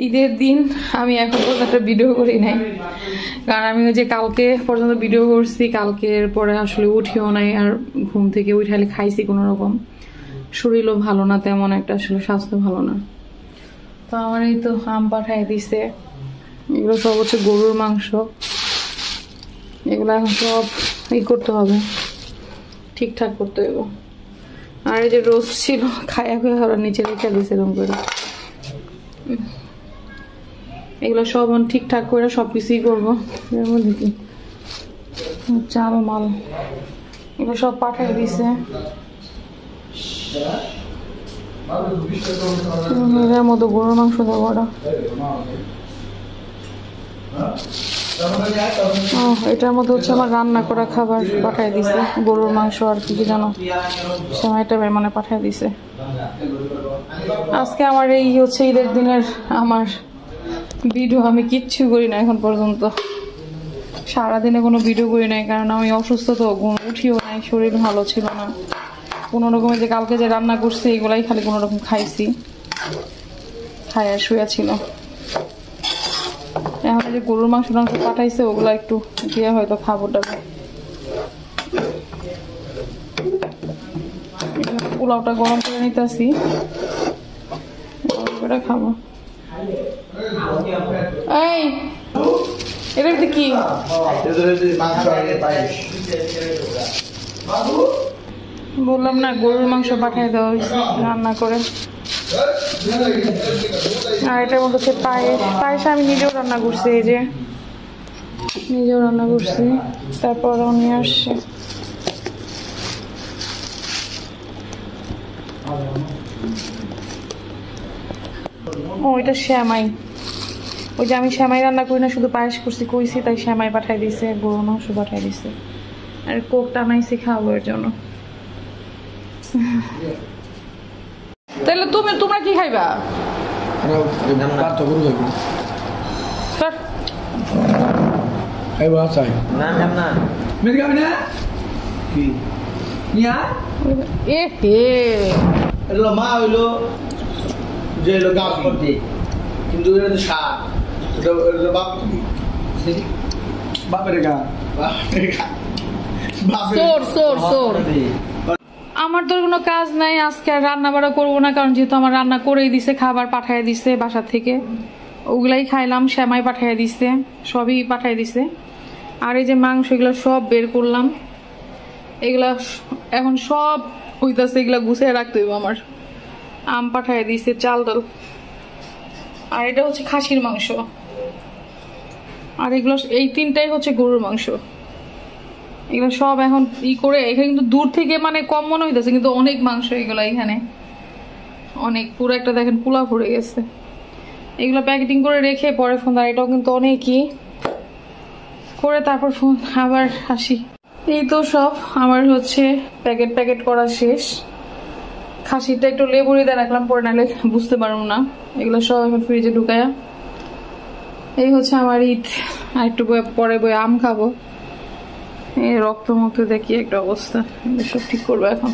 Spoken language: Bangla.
ঈদের দিন আমি এখন পর্যন্ত ভিডিও করি নাই, কারণ আমি ওই যে কালকে পর্যন্ত ভিডিও করছি, কালকের পরে আসলে উঠিও নাই, আর ঘুম থেকে উঠালে খাইছি কোনো রকম, শরীরও ভালো না তেমন একটা, আসলে স্বাস্থ্য ভালো না। তো আমার এই তো আম পাঠাই দিছে, এগুলো সব হচ্ছে গরুর মাংস, এগুলো এখন সব করতে হবে, ঠিকঠাক করতে হবে। আর এই যে রোস্ট ছিল খায়া খাওয়া নিচে রেখে দিয়েছে এরকম করে, এগুলো সব ঠিকঠাক করে সব কিছুই করবো। এর মধ্যে কি চাল মাল এগুলো সব পাঠিয়ে দিছে, এর মতো গরুর মাংস দেবো ওরা। এটার মধ্যে হচ্ছে আমার রান্না করা খাবার পাঠিয়ে দিছে, গরুর মাংস আর কি কি জানো সেমাইটা মানে পাঠিয়ে দিছে। আজকে আমার এই হচ্ছে ঈদের দিনের আমার ভিডিও আমি কিচ্ছু করি না এখন পর্যন্ত, সারাদিনে কোনো ভিডিও করি নাই, কারণ আমি অসুস্থ তো, ঘুম উঠিও নাই, শরীর ভালো ছিল না কোনো রকমের। যে কালকে যে রান্না করছি এগুলাই খালি কোনো রকম খাইছি, খাই আর শুয়ে ছিল। এখন যে গরুর মাংস টাংস পাঠাইছে ওগুলো একটু দিয়ে হয়তো খাবো টাবো। পোলাওটা গরম করে নিতেছি, খাবো। এই এটা কি বললাম না, গরুর মাংস পাঠিয়ে দেওয়া হয়েছে রান্না করে। আর এটার মধ্যে হচ্ছে পায়েস, পায়েস আমি নিজেও রান্না করছি, এই যে নিজেও রান্না করছি, তারপরও নিয়ে আসছে। ও এটা শ্যামাই, ওই যে আমি শ্যামাই রান্না করি না, শুধু পায়েস করছি কইছি, তাই শ্যামাই পাঠাই দিছে, গরুর মাংস পাঠাই দিছে, আর কোক টানাইছি খাবো এর জন্য। তাহলে তোমরা কি খাইবা? আমার তো কোনো কাজ নাই আজকে, আর রান্না বাড়া করবো না, কারণ যেহেতু আমার রান্না করেই দিছে, খাবার পাঠিয়ে দিছে বাসা থেকে, ওগুলাই খাইলাম, শ্যামাই পাঠিয়ে দিছে, সবই পাঠিয়ে দিছে। আর এই যে মাংস এগুলো সব বের করলাম, এগুলা এখন সব হইতাছে, এগুলা গুছিয়ে রাখতে হইব আমার। আম পাঠিয়ে দিছে, চাল ডাল, আর এটা হচ্ছে খাসির মাংস, আর এগুলো এই তিনটাই হচ্ছে গরুর মাংস। এগুলো সব এখন করে এখানে কিন্তু দূর থেকে মানে কম মনে হইতেছে, কিন্তু অনেক মাংস এগুলো, এখানে অনেক, পুরো একটা দেখেন কুলা পড়ে গেছে। এগুলো প্যাকেটিং করে রেখে পরে ফোন, আর এটাও কিন্তু অনেকই করে তারপর ফোন আবার আসি। এই তো সব আমার হচ্ছে প্যাকেট করা শেষ। খাসিটা একটু লেবুরি দিয়ে রাখলাম, পরে নাহলে বুঝতে পারবো না। এগুলো সব এখন ফ্রিজে ঢুকায়া, এই হচ্ছে আমার ঈদ। আর একটু পরে বই আম খাবো, এই রক্ত মক্ত দেখি একটা অবস্থা, সব ঠিক করবো এখন।